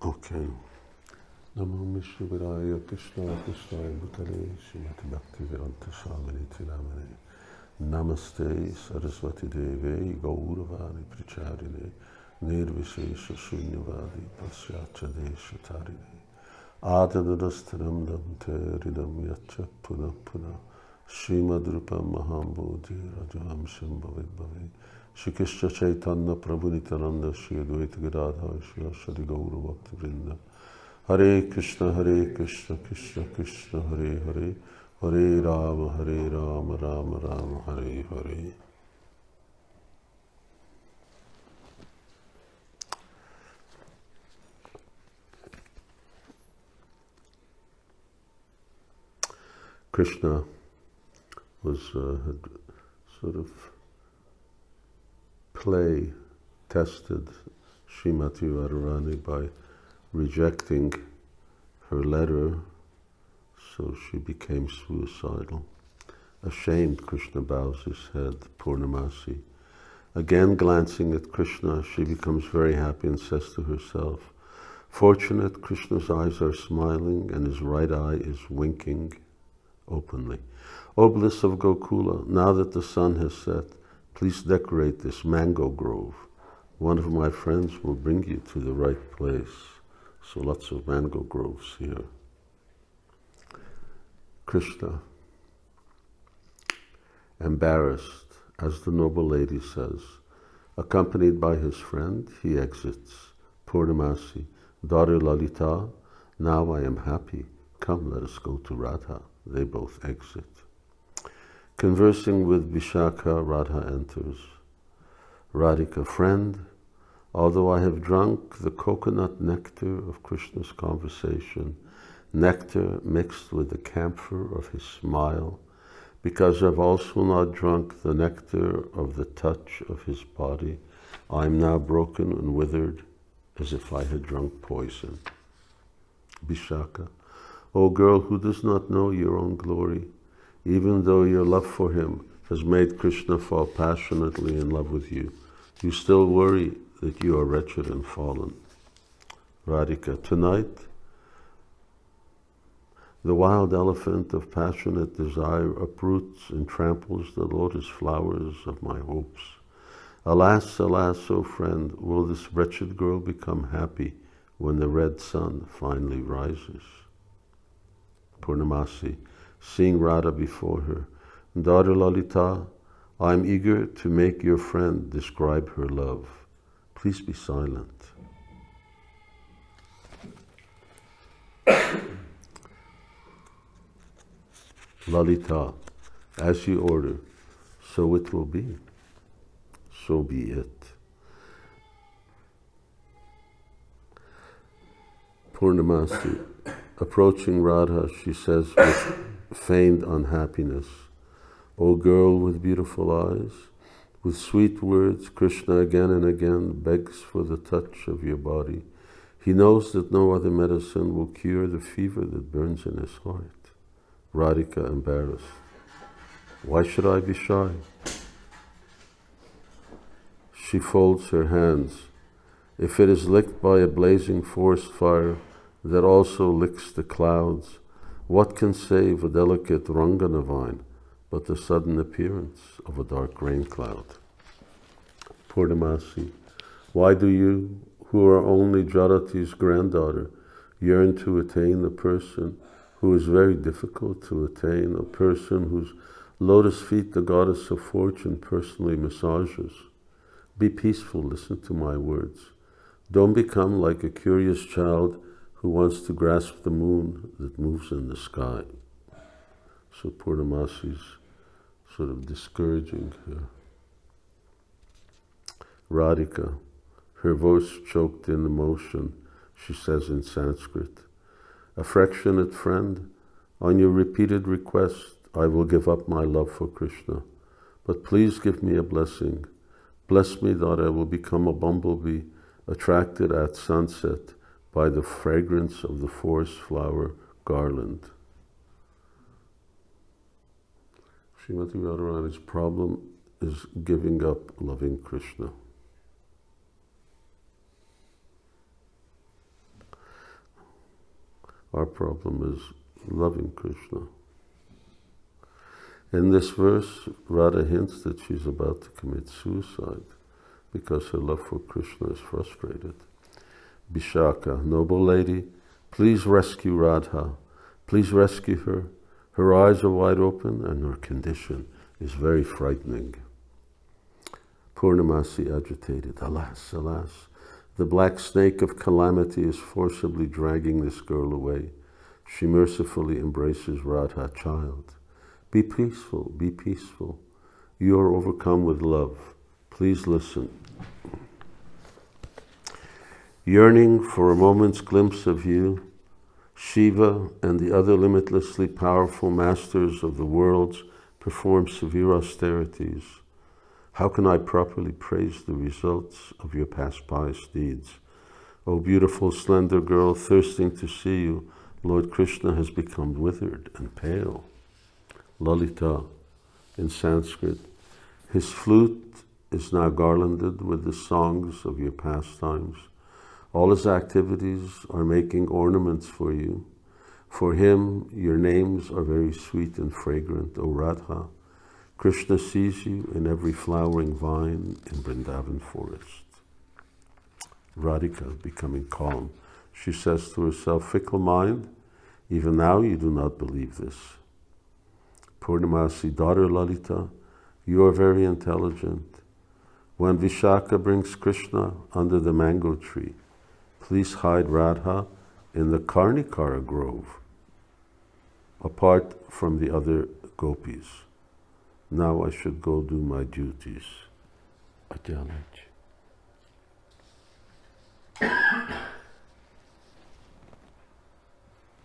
Okay. Namo Śivarāya Krishna Krishnaya Bhutale Śrimati Bhaktivedanta Swami Tilamane Namaste Saraswati Deve Gauravani Pricharine Nirvishesha Shunyavadi Pasyacha Desha Tarine Adadadastaram Dante Ridam Yacha Puna Puna Srimadrupa Mahambodhi Rajam Shambhavid Bhavi Shri Krishna Chaitanya Prabhu Nityananda Shri Advaita Gadadhar Shri Ashadi Gaura Bhakti Vrinda Hare Krishna Krishna Krishna Hare Hare Hare Rama Rama Rama Hare Hare. Krishna was had sort of play tested Srimati Radharani by rejecting her letter, so she became suicidal. Ashamed, Krishna bows his head, Purnamasi. Again glancing at Krishna, she becomes very happy and says to herself, fortunate, Krishna's eyes are smiling and his right eye is winking openly. O bliss of Gokula, now that the sun has set, please decorate this mango grove. One of my friends will bring you to the right place. So lots of mango groves here. Krishna, embarrassed, as the noble lady says, accompanied by his friend, he exits. Purnamasi, daughter Lalita, now I am happy. Come, let us go to Radha. They both exit. Conversing with Vishakha, Radha enters. Radhika, friend, although I have drunk the coconut nectar of Krishna's conversation, nectar mixed with the camphor of his smile, because I've also not drunk the nectar of the touch of his body, I am now broken and withered as if I had drunk poison. Vishakha, O girl who does not know your own glory, even though your love for him has made Krishna fall passionately in love with you, you still worry that you are wretched and fallen. Radhika, tonight, the wild elephant of passionate desire uproots and tramples the lotus flowers of my hopes. Alas, alas, O friend, will this wretched girl become happy when the red sun finally rises? Purnamasi, seeing Radha before her, daughter Lalita, I am eager to make your friend describe her love. Please be silent. Lalita, as you order, so it will be. So be it. Purnamasi, approaching Radha, she says with feigned unhappiness, O girl with beautiful eyes, with sweet words, Krishna again and again begs for the touch of your body. He knows that no other medicine will cure the fever that burns in his heart. Radhika, embarrassed. Why should I be shy? She folds her hands. If it is licked by a blazing forest fire that also licks the clouds, what can save a delicate Rangana vine but the sudden appearance of a dark rain cloud? Purnamasi, why do you, who are only Jarati's granddaughter, yearn to attain a person who is very difficult to attain, a person whose lotus feet the goddess of fortune personally massages? Be peaceful, listen to my words. Don't become like a curious child who wants to grasp the moon that moves in the sky. So Purnamasi's sort of discouraging her. Radhika, her voice choked in emotion, she says in Sanskrit, affectionate friend, on your repeated request, I will give up my love for Krishna, but please give me a blessing. Bless me that I will become a bumblebee attracted at sunset by the fragrance of the forest flower garland. Srimati Radharani's problem is giving up loving Krishna. Our problem is loving Krishna. In this verse, Radha hints that she's about to commit suicide because her love for Krishna is frustrated. Vishaka, noble lady, please rescue Radha. Please rescue her. Her eyes are wide open and her condition is very frightening. Purnamasi, agitated. Alas, alas, the black snake of calamity is forcibly dragging this girl away. She mercifully embraces Radha, child. Be peaceful, be peaceful. You are overcome with love. Please listen. Yearning for a moment's glimpse of you, Shiva and the other limitlessly powerful masters of the worlds perform severe austerities. How can I properly praise the results of your past pious deeds? O beautiful, slender girl, thirsting to see you, Lord Krishna has become withered and pale. Lalita, in Sanskrit, his flute is now garlanded with the songs of your pastimes. All his activities are making ornaments for you. For him, your names are very sweet and fragrant, O Radha. Krishna sees you in every flowering vine in Vrindavan forest. Radhika, becoming calm, she says to herself, fickle mind, even now you do not believe this. Purnamasi, daughter Lalita, you are very intelligent. When Vishaka brings Krishna under the mango tree, please hide Radha in the Karnikara grove, apart from the other gopis. Now I should go do my duties. Ajalaj.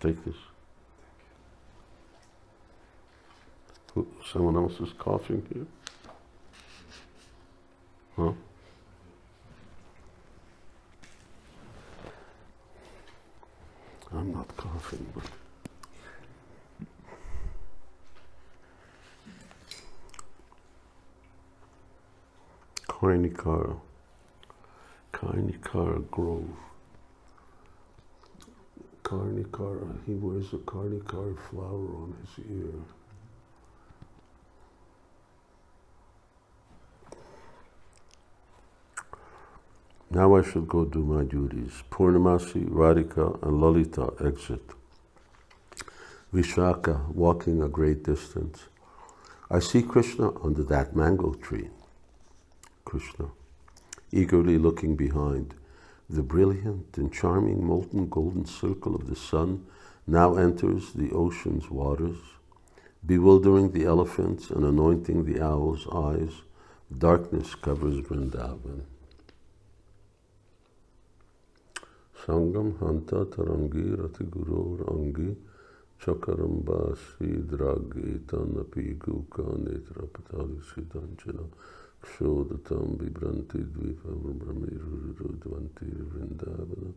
Take this. Someone else is coughing here? Huh? I'm not coughing, but Karnikara grove. Karnikara, he wears a Karnikara flower on his ear. Now I should go do my duties. Purnamasi, Radhika, and Lalita exit. Vishaka, walking a great distance. I see Krishna under that mango tree. Krishna, eagerly looking behind. The brilliant and charming molten golden circle of the sun now enters the ocean's waters, bewildering the elephants and anointing the owl's eyes. Darkness covers Vrindavan. Sangam hanta tarangi rati gurur angi chakaramba sidragi tanapi guka netra patali sidanjana kshodatam vibranti dvipa brahmirudvanti vrindavana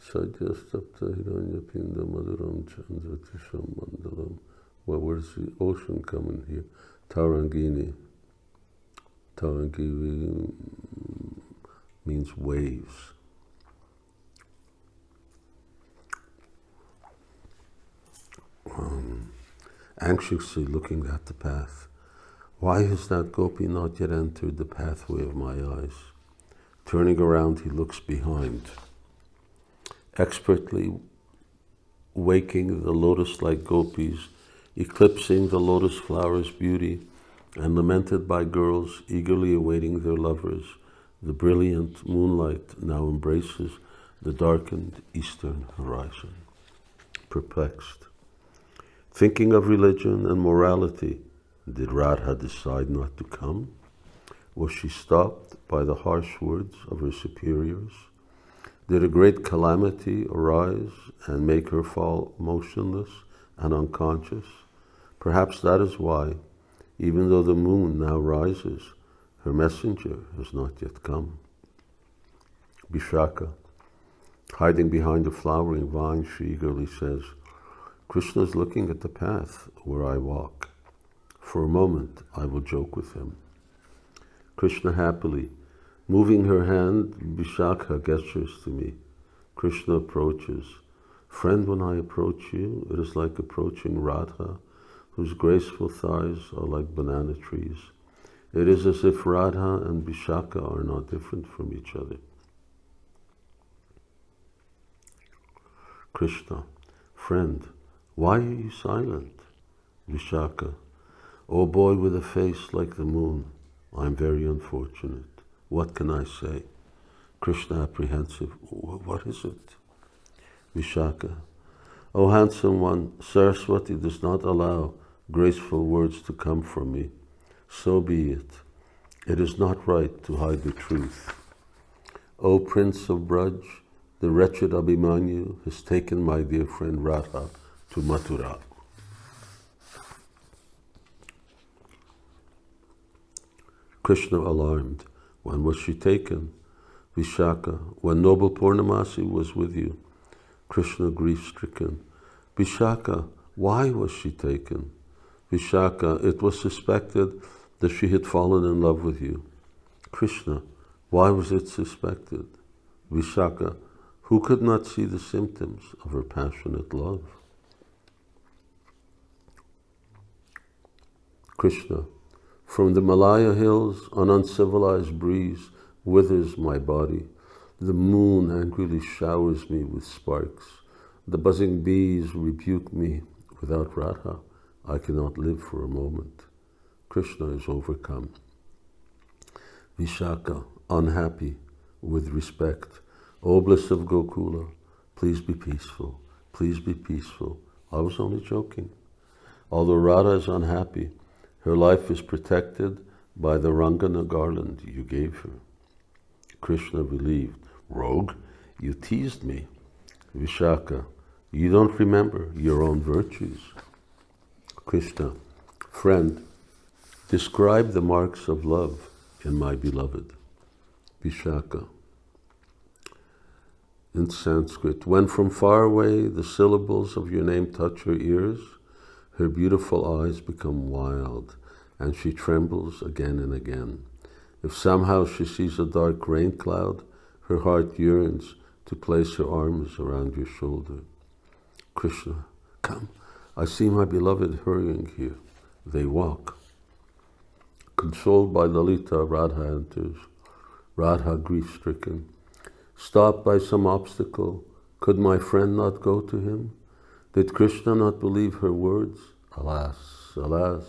sadyastapta hiranya pinda maduram chandratisham mandalam. Well, where's the ocean coming here? Tarangini. Tarangini means waves. Anxiously looking at the path. Why has that gopi not yet entered the pathway of my eyes? Turning around, he looks behind. Expertly waking the lotus-like gopis, eclipsing the lotus flower's beauty, and lamented by girls eagerly awaiting their lovers, the brilliant moonlight now embraces the darkened eastern horizon. Perplexed, thinking of religion and morality, did Radha decide not to come? Was she stopped by the harsh words of her superiors? Did a great calamity arise and make her fall motionless and unconscious? Perhaps that is why, even though the moon now rises, her messenger has not yet come. Vishaka, hiding behind a flowering vine, she eagerly says, Krishna is looking at the path where I walk. For a moment, I will joke with him. Krishna happily, moving her hand, Vishaka gestures to me. Krishna approaches. Friend, when I approach you, it is like approaching Radha, whose graceful thighs are like banana trees. It is as if Radha and Vishaka are not different from each other. Krishna, friend, why are you silent? Vishaka, O boy with a face like the moon, I am very unfortunate. What can I say? Krishna, apprehensive, what is it? Vishaka, O handsome one, Saraswati does not allow graceful words to come from me. So be it. It is not right to hide the truth. O Prince of Braj, the wretched Abhimanyu has taken my dear friend Radha to Mathura. Krishna alarmed. When was she taken? Vishaka, when noble Purnamasi was with you. Krishna grief-stricken. Vishaka, why was she taken? Vishaka, it was suspected that she had fallen in love with you. Krishna, why was it suspected? Vishaka, who could not see the symptoms of her passionate love? Krishna, from the Malaya hills, an uncivilized breeze withers my body. The moon angrily showers me with sparks. The buzzing bees rebuke me. Without Radha, I cannot live for a moment. Krishna is overcome. Vishaka, unhappy, with respect. O bliss of Gokula, please be peaceful. Please be peaceful. I was only joking. Although Radha is unhappy, her life is protected by the Rangana garland you gave her. Krishna relieved. Rogue, you teased me. Vishaka, you don't remember your own virtues. Krishna, friend, describe the marks of love in my beloved. Vishaka, in Sanskrit, when from far away the syllables of your name touch her ears, her beautiful eyes become wild, and she trembles again and again. If somehow she sees a dark rain cloud, her heart yearns to place her arms around your shoulder. Krishna, come, I see my beloved hurrying here. They walk. Consoled by Lalita, Radha enters. Radha, grief-stricken. Stopped by some obstacle, could my friend not go to him? Did Krishna not believe her words? Alas, alas,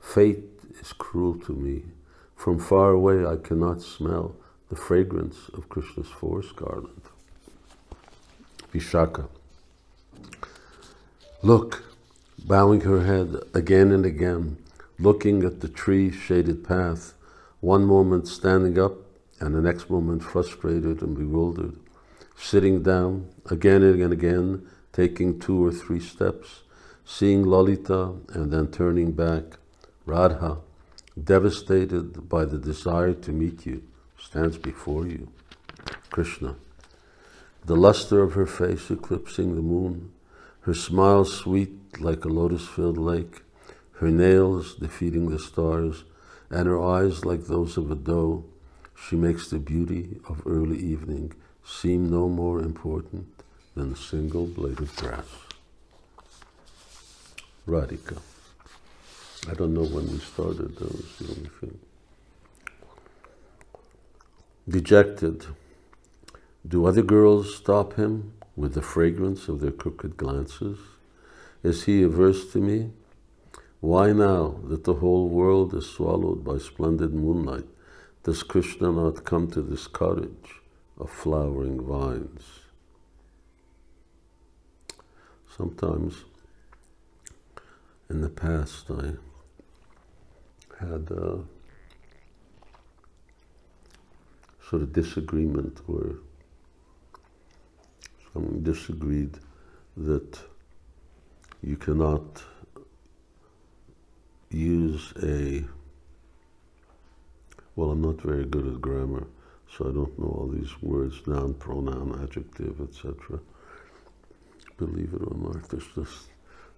fate is cruel to me. From far away I cannot smell the fragrance of Krishna's forest garland. Vishaka, look, bowing her head again and again, looking at the tree-shaded path, one moment standing up and the next moment frustrated and bewildered, sitting down again and again, taking 2 or 3 steps, seeing Lalita and then turning back. Radha, devastated by the desire to meet you, stands before you. Krishna, the luster of her face eclipsing the moon, her smile sweet like a lotus-filled lake, her nails defeating the stars, and her eyes like those of a doe, she makes the beauty of early evening seem no more important than a single blade of grass. Radhika. I don't know when we started, that was the only thing. Dejected. Do other girls stop him with the fragrance of their crooked glances? Is he averse to me? Why now that the whole world is swallowed by splendid moonlight, does Krishna not come to this cottage of flowering vines? Sometimes in the past I had a sort of disagreement where someone disagreed that you cannot use well, I'm not very good at grammar, so I don't know all these words, noun, pronoun, adjective, etc. Believe it or not, it's just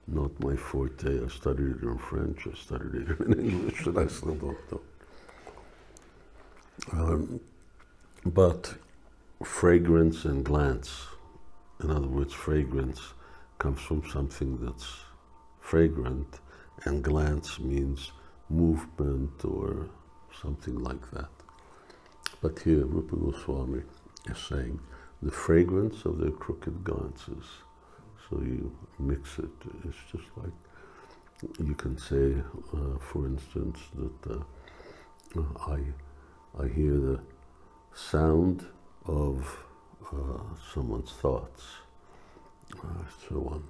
not my forte. I studied it in French, I studied it in English, and I still don't know. But fragrance and glance in other words, fragrance comes from something that's fragrant, and glance means movement or something like that. But here Rupa Goswami is saying the fragrance of their crooked glances. So you mix it. It's just like, you can say, for instance, that I hear the sound of someone's thoughts, so on.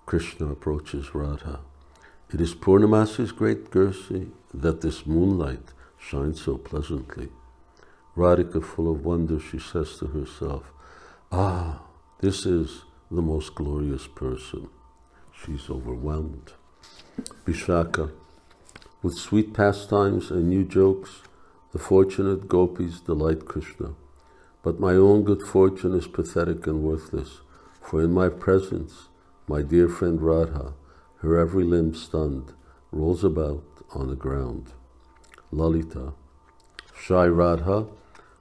Krishna approaches Radha. It is Purnamasi's great mercy that this moonlight shines so pleasantly. Radhika, full of wonder, she says to herself, "Ah, this is the most glorious person." She's overwhelmed. Vishaka, with sweet pastimes and new jokes, the fortunate gopis delight Krishna. But my own good fortune is pathetic and worthless, for in my presence, my dear friend Radha, her every limb stunned, rolls about on the ground. Lalita, shy Radha,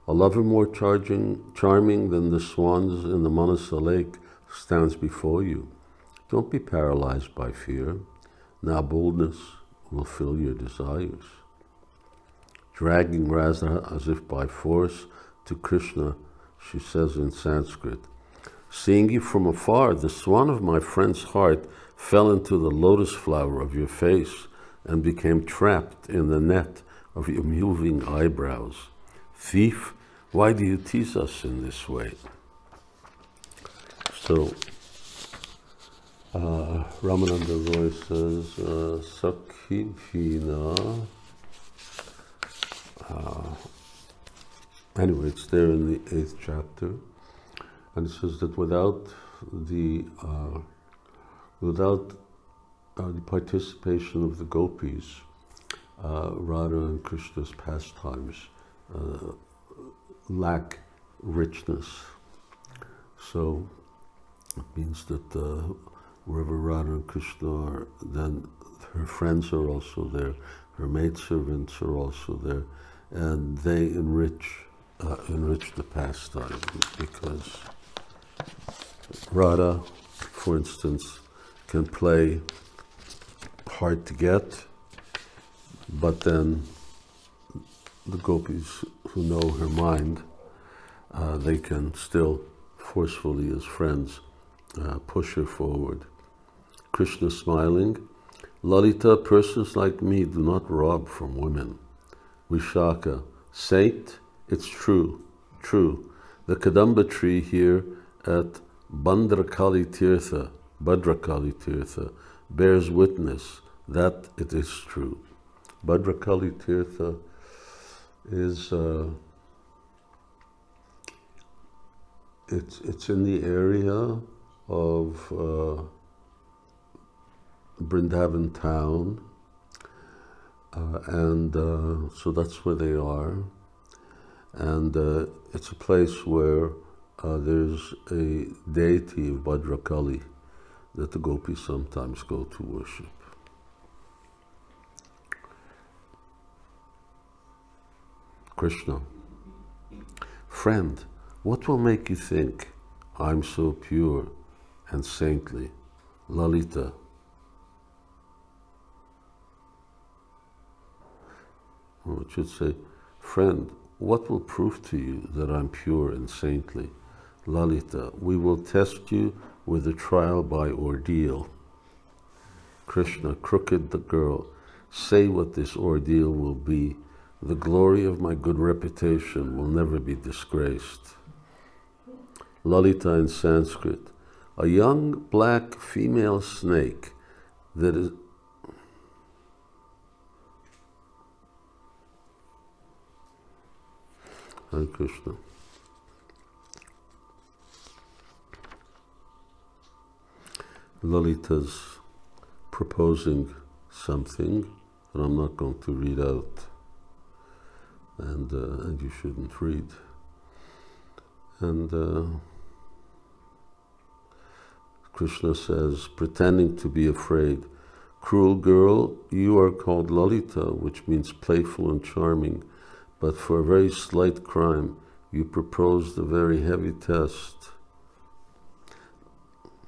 a lover more charming than the swans in the Manasa lake, stands before you. Don't be paralyzed by fear. Now boldness will fill your desires. Dragging Radha as if by force to Krishna, she says in Sanskrit, "Seeing you from afar, the swan of my friend's heart fell into the lotus flower of your face and became trapped in the net of your moving eyebrows. Thief, why do you tease us in this way?" So, Ramananda Roy says, Sakhi Bhina. Anyway, it's there in the 8th chapter. And it says that without the participation of the gopis, Radha and Krishna's pastimes lack richness. So it means that wherever Radha and Krishna are, then her friends are also there, her maidservants are also there, and they enrich the pastime, because Radha, for instance, can play hard to get, but then the gopis who know her mind, they can still forcefully, as friends, push her forward. Krishna smiling, Lalita, persons like me do not rob from women. Vishaka, saint, it's true. The Kadamba tree here at Bhadrakali Tirtha, bears witness that it is true. Bhadrakali Tirtha is it's in the area of Vrindavan town, and so that's where they are, and it's a place where there's a deity of Bhadrakali that the gopis sometimes go to worship. Krishna, friend, what will make you think I'm so pure and saintly? Lalita, or it should say, friend, what will prove to you that I'm pure and saintly? Lalita, we will test you with a trial by ordeal. Krishna, crooked the girl, say what this ordeal will be. The glory of my good reputation will never be disgraced. Lalita in Sanskrit, a young black female snake that is Hare Krishna. Lalita's proposing something that I'm not going to read out, and you shouldn't read. And Krishna says, pretending to be afraid, cruel girl, you are called Lalita, which means playful and charming, but for a very slight crime, you proposed a very heavy test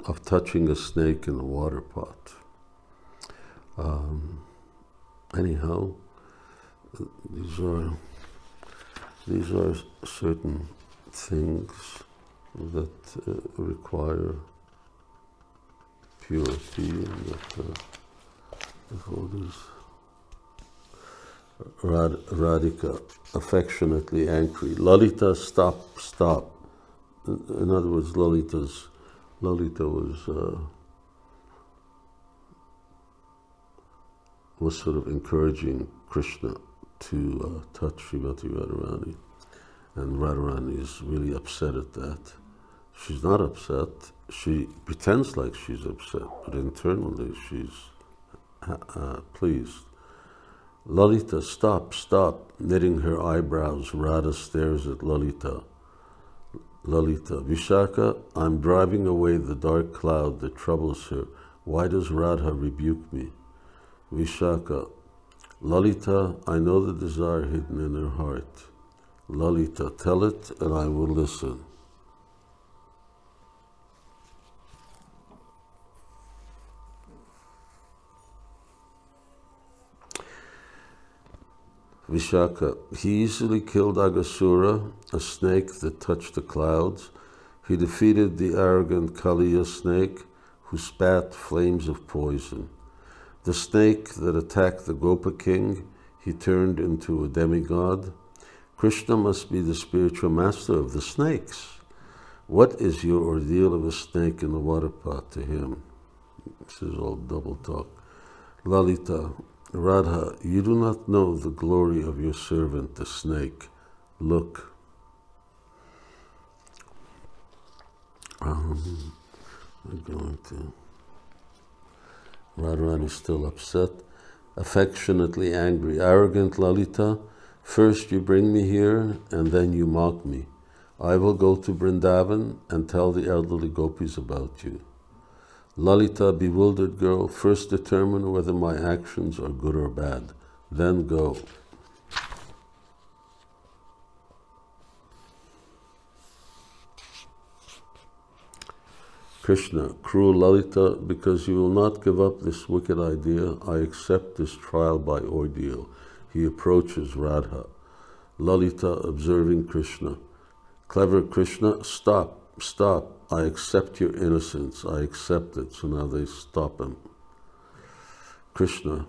of touching a snake in a water pot. Anyhow, these are certain things that require purity, and that devotees. Radhika, affectionately angry. Lalita, stop, stop. In other words, Lalita was sort of encouraging Krishna to touch Srimati Radharani. And Radharani is really upset at that. She's not upset. She pretends like she's upset, but internally she's pleased. Lalita, stop, stop. Knitting her eyebrows, Radha stares at Lalita. Lalita, Vishaka, I'm driving away the dark cloud that troubles her. Why does Radha rebuke me? Vishaka, Lalita, I know the desire hidden in her heart. Lalita, tell it and I will listen. Vishaka, he easily killed Aghasura, a snake that touched the clouds. He defeated the arrogant Kaliya snake, who spat flames of poison. The snake that attacked the Gopa king, he turned into a demigod. Krishna must be the spiritual master of the snakes. What is your ordeal of a snake in the water pot to him? This is all double talk. Lalita, Radha, you do not know the glory of your servant, the snake. Look. I'm going to... Radharani is still upset, affectionately angry. Arrogant Lalita, first you bring me here and then you mock me. I will go to Vrindavan and tell the elderly gopis about you. Lalita, bewildered girl, first determine whether my actions are good or bad, then go. Krishna, cruel Lalita, because you will not give up this wicked idea, I accept this trial by ordeal. He approaches Radha. Lalita, observing Krishna. Clever Krishna, stop, stop. I accept your innocence. I accept it. So now they stop him. Krishna.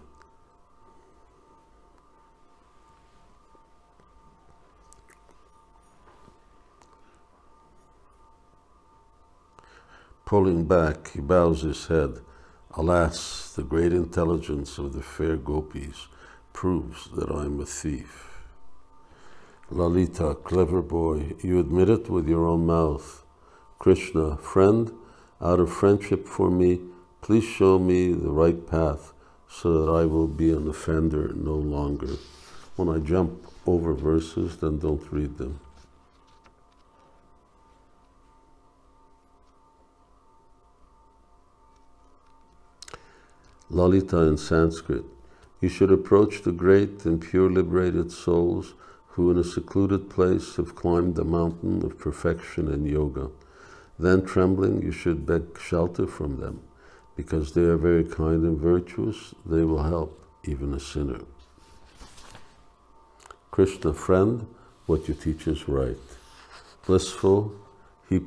Pulling back, he bows his head. Alas, the great intelligence of the fair gopis proves that I am a thief. Lalita, clever boy, you admit it with your own mouth. Krishna, friend, out of friendship for me, please show me the right path so that I will be an offender no longer. When I jump over verses, then don't read them. Lalita in Sanskrit, you should approach the great and pure liberated souls who in a secluded place have climbed the mountain of perfection and yoga. Then trembling you should beg shelter from them, because they are very kind and virtuous, they will help even a sinner. Krishna, friend, what you teach is right. Blissful, he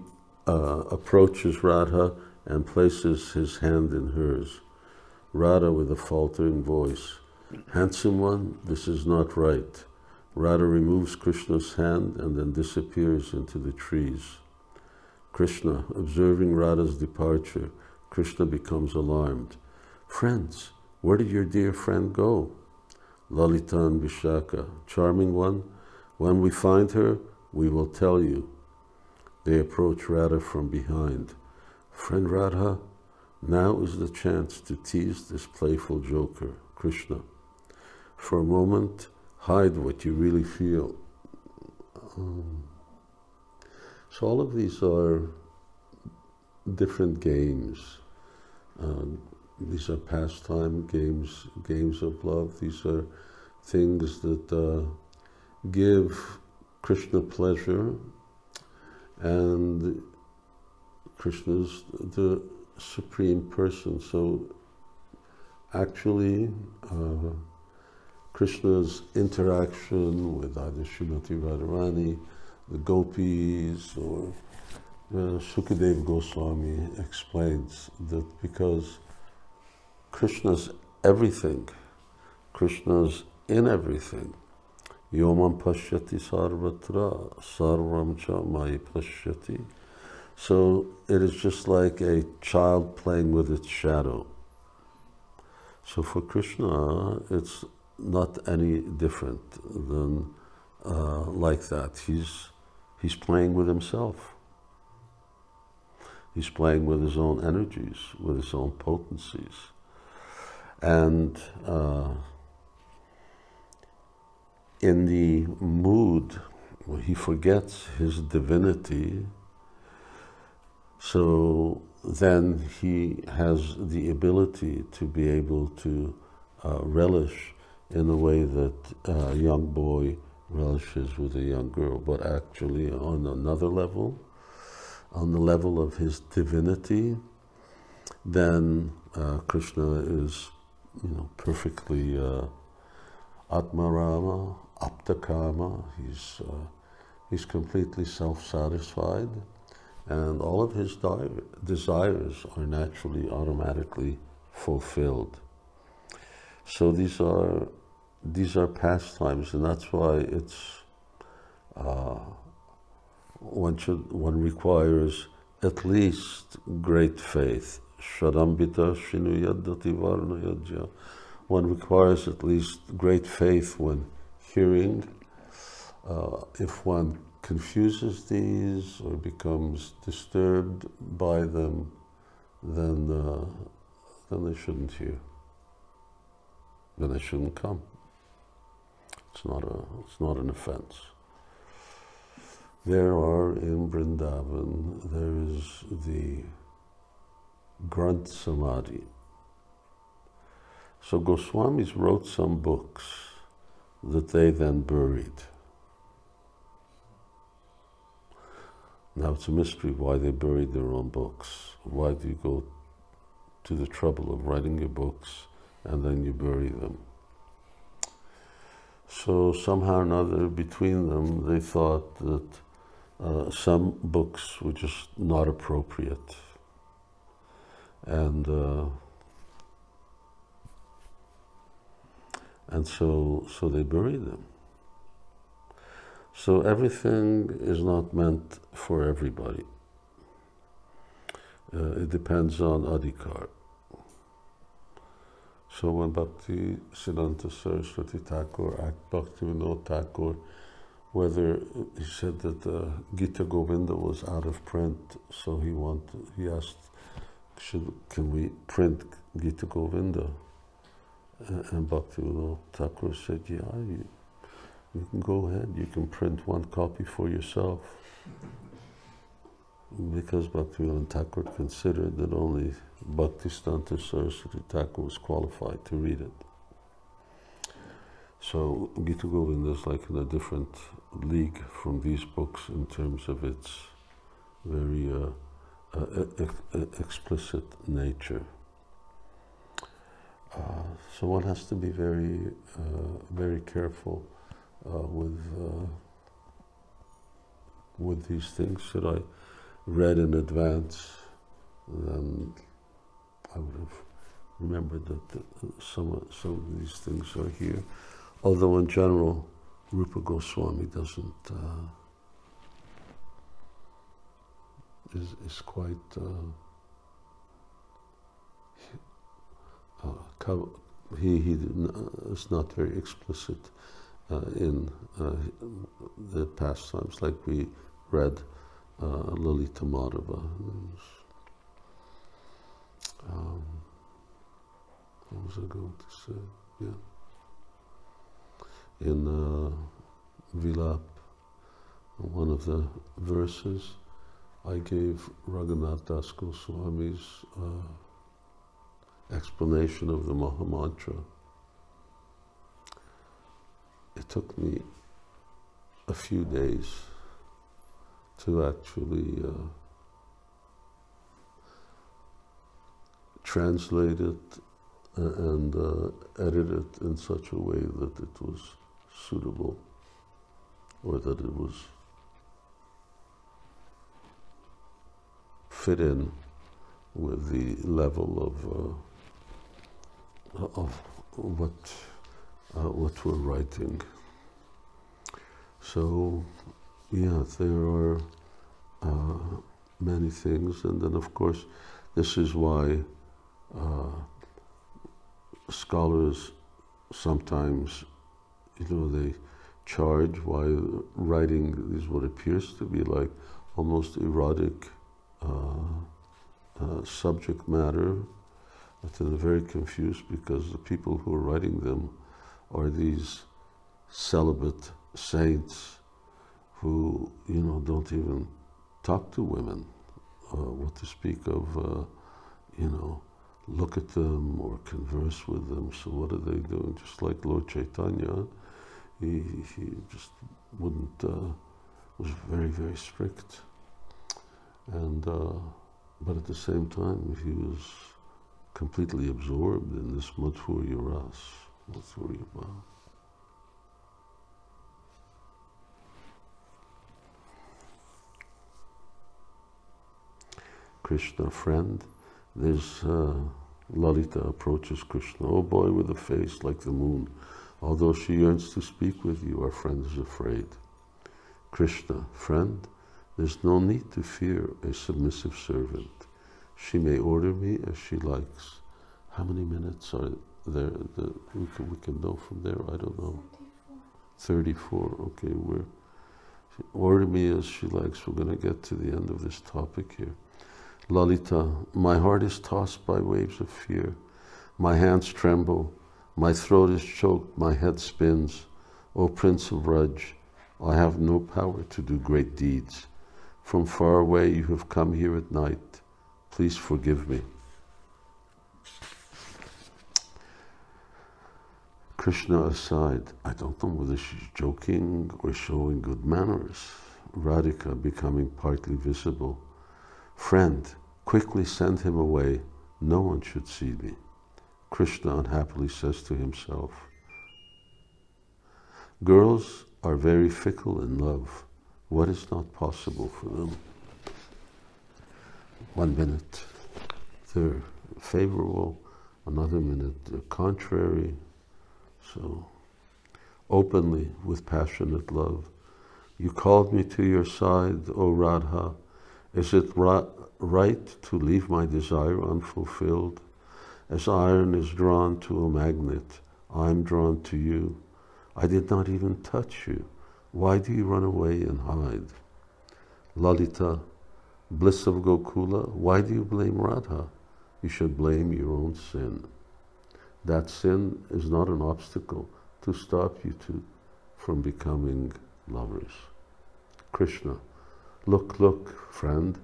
approaches Radha and places his hand in hers. Radha with a faltering voice, handsome one, this is not right. Radha removes Krishna's hand and then disappears into the trees. Krishna, observing Radha's departure, Krishna becomes alarmed. Friends, where did your dear friend go? Lalita and Vishaka, charming one, when we find her, we will tell you. They approach Radha from behind. Friend Radha, now is the chance to tease this playful joker, Krishna. For a moment, hide what you really feel. So all of these are different games. These are pastime games, games of love. These are things that give Krishna pleasure, and Krishna's the Supreme Person. So actually, Krishna's interaction with either Srimati Radharani, the gopis, or Sukadeva Goswami explains that because Krishna's everything, Krishna's in everything. Yomam pashyati sarvatra sarvam cha mai pashyati. So it is just like a child playing with its shadow. So for Krishna, it's not any different than like that. He's playing with himself. He's playing with his own energies, with his own potencies. And in the mood where he forgets his divinity, so then he has the ability to be able to relish in a way that a young boy relishes with a young girl, but actually on another level, on the level of his divinity, then Krishna is, perfectly Atmarama, Aptakama. He's completely self-satisfied, and all of his desires are naturally, automatically fulfilled. So these are pastimes, and that's why it's one requires at least great faith. Shadambita shinuyadati varnayadya. One requires at least great faith when hearing. If one confuses these or becomes disturbed by them, then they shouldn't hear. Then they shouldn't come. It's not an offense. There are in Vrindavan, there is the Granth Samadhi. So Goswamis wrote some books that they then buried. Now it's a mystery why they buried their own books. Why do you go to the trouble of writing your books and then you bury them? So somehow or another between them they thought that some books were just not appropriate. And so they buried them. So everything is not meant for everybody. It depends on adhikar. So when Bhakti Siddhanta Saraswati Thakur, Bhakti Vinod Thakur, whether he said that Gita Govinda was out of print, so he asked, can we print Gita Govinda? And Bhakti Vinod Thakur said, yeah, you can go ahead, you can print one copy for yourself. Because Bhakti Vinod Thakur considered that only Bhaktisiddhanta Saraswati Thakur was qualified to read it. So Gita Govinda is like in a different league from these books in terms of its very explicit nature. So one has to be very, very careful with these things. Should I read in advance, then I would have remembered that some of these things are here. Although in general, Rupa Goswami doesn't is quite he is not very explicit in the pastimes, like we read Vidagdha-mādhava. What was I going to say? Yeah. In Vilap, one of the verses, I gave Raghunath Das Goswami's explanation of the Mahamantra. It took me a few days to actually translate it and edit it in such a way that it was suitable, or that it was fit in with the level of what we're writing. So, yeah, there are many things, and then of course, this is why scholars sometimes, they charge while writing these what appears to be like almost erotic subject matter. But they're very confused because the people who are writing them are these celibate saints who, don't even talk to women. What to speak of, look at them or converse with them. So what are they doing? Just like Lord Chaitanya, he just wouldn't, was very, very strict. And, but at the same time, he was completely absorbed in this Madhurya Ras, Madhurya Bhav. Krishna, friend, there's Lalita approaches Krishna. Oh boy with a face like the moon. Although she yearns to speak with you, our friend is afraid. Krishna, friend, there's no need to fear a submissive servant. She may order me as she likes. How many minutes are there? We can know from there, I don't know. 34, okay, order me as she likes. We're going to get to the end of this topic here. Lalita, my heart is tossed by waves of fear. My hands tremble. My throat is choked. My head spins. O Prince of Raj, I have no power to do great deeds. From far away you have come here at night. Please forgive me. Krishna aside, I don't know whether she's joking or showing good manners. Radhika becoming partly visible. Friend, quickly send him away. No one should see me. Krishna unhappily says to himself, girls are very fickle in love. What is not possible for them? 1 minute, they're favorable. Another minute, they're contrary. So, openly, with passionate love, you called me to your side, O Radha. Is it right to leave my desire unfulfilled? As iron is drawn to a magnet, I'm drawn to you. I did not even touch you. Why do you run away and hide? Lalita, bliss of Gokula, why do you blame Radha? You should blame your own sin. That sin is not an obstacle to stop you from becoming lovers. Krishna, look, friend,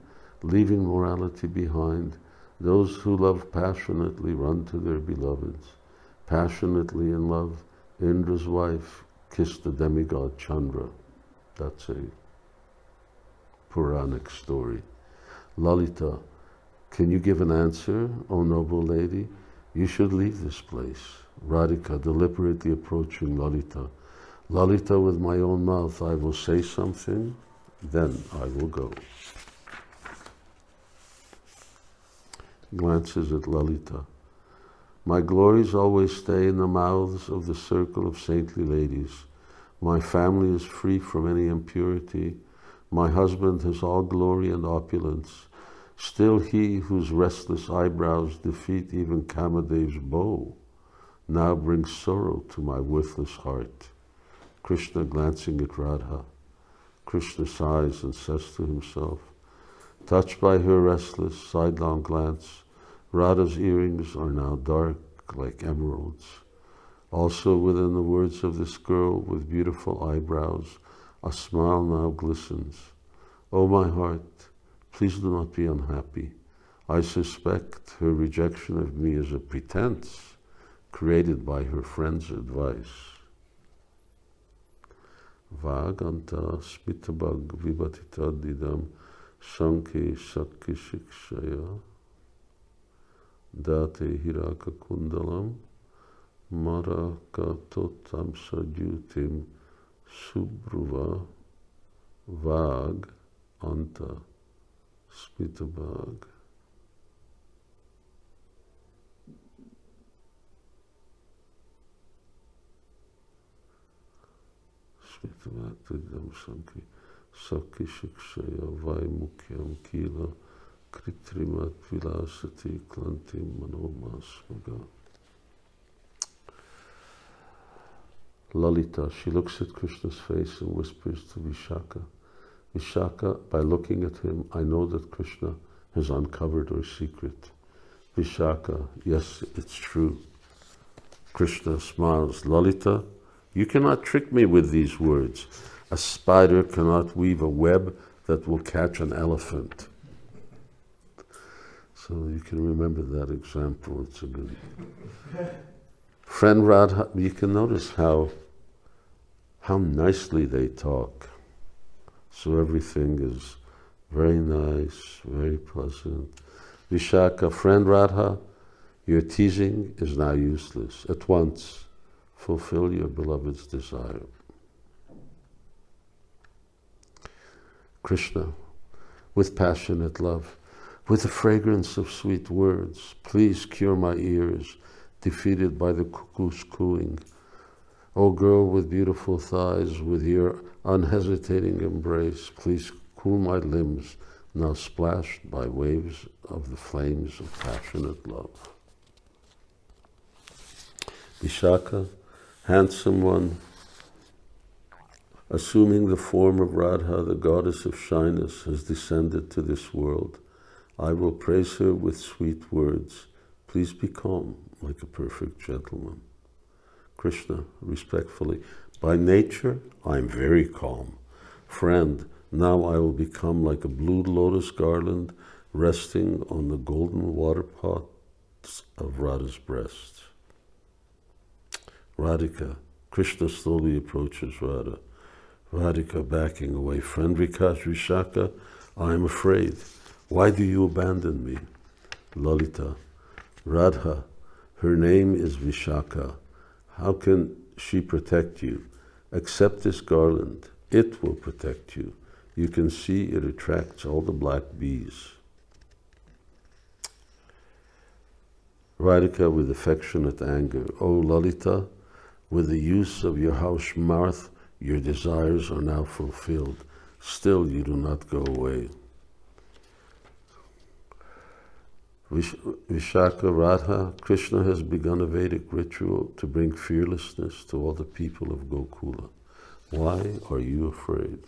leaving morality behind, those who love passionately run to their beloveds. Passionately in love, Indra's wife kissed the demigod Chandra. That's a Puranic story. Lalita, can you give an answer, O noble lady? You should leave this place. Radhika deliberately approaching Lalita. Lalita, with my own mouth I will say something, then I will go. Glances at Lalita. My glories always stay in the mouths of the circle of saintly ladies. My family is free from any impurity. My husband has all glory and opulence. Still he whose restless eyebrows defeat even Kamadev's bow now brings sorrow to my worthless heart. Krishna glancing at Radha. Krishna sighs and says to himself, touched by her restless, sidelong glance, Radha's earrings are now dark like emeralds. Also within the words of this girl with beautiful eyebrows, a smile now glistens. O my heart, please do not be unhappy. I suspect her rejection of me is a pretense created by her friend's advice. Vaganta Smitabhag Vibatita Didam Sankhe Sakhi Shikshaya Date Hiraka Kundalam Maraka Totam Sajutim Subruva Vag Anta Smitabhag. Smitabhag Sankhi Sakhi Shikshaya Vaimukyam Kila Kritrimat Vilasati Klantim Manomasmaga. Lalita, she looks at Krishna's face and whispers to Vishaka, Vishaka, by looking at him, I know that Krishna has uncovered our secret. Vishaka, yes, it's true. Krishna smiles. Lalita, you cannot trick me with these words. A spider cannot weave a web that will catch an elephant. So you can remember that example. It's a good. Friend Radha, you can notice how nicely they talk. So everything is very nice, very pleasant. Vishaka, friend Radha, your teasing is now useless. At once, fulfill your beloved's desire. Krishna, with passionate love, with the fragrance of sweet words, please cure my ears, defeated by the cuckoo's cooing. O girl with beautiful thighs, with your unhesitating embrace, please cool my limbs, now splashed by waves of the flames of passionate love. Vishaka, handsome one, assuming the form of Radha, the goddess of shyness, has descended to this world. I will praise her with sweet words. Please be calm, like a perfect gentleman. Krishna, respectfully, by nature, I am very calm. Friend, now I will become like a blue lotus garland resting on the golden water pots of Radha's breast. Radhika, Krishna slowly approaches Radha. Radhika backing away. Friend Vishaka, I am afraid. Why do you abandon me? Lalita, Radha, her name is Vishaka. How can she protect you? Accept this garland. It will protect you. You can see it attracts all the black bees. Radhika with affectionate anger. O Lalita, with the use of your house mouth, your desires are now fulfilled. Still you do not go away. Vishaka, Radha, Krishna has begun a Vedic ritual to bring fearlessness to all the people of Gokula. Why are you afraid?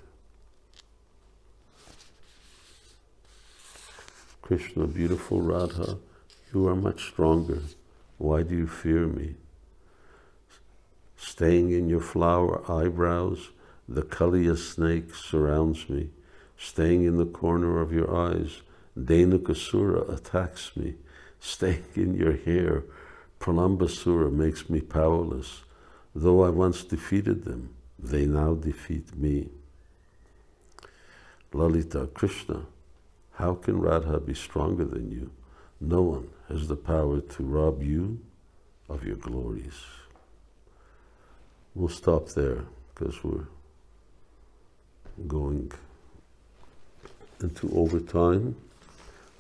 Krishna, beautiful Radha, you are much stronger. Why do you fear me? Staying in your flower eyebrows, the Kaliya snake surrounds me. Staying in the corner of your eyes, Dhenukasura attacks me. Staying in your hair, Pralambasura makes me powerless. Though I once defeated them, they now defeat me. Lalita, Krishna, how can Radha be stronger than you? No one has the power to rob you of your glories. We'll stop there because we're going into overtime.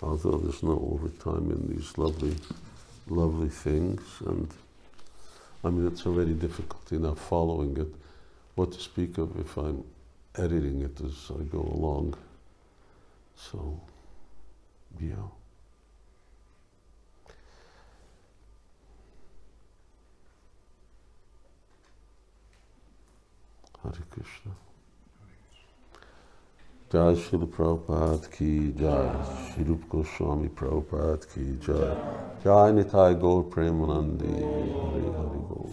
Although there's no overtime in these lovely, lovely things. And I mean, it's already difficult enough following it. What to speak of if I'm editing it as I go along. So, yeah. Hare Krishna. Jai Srila Prabhupada ki Jai, Shri Rupa Goswami Prabhupada ki Jai, Jai Nitai Gaur Premanandi, Hari Hari Bol.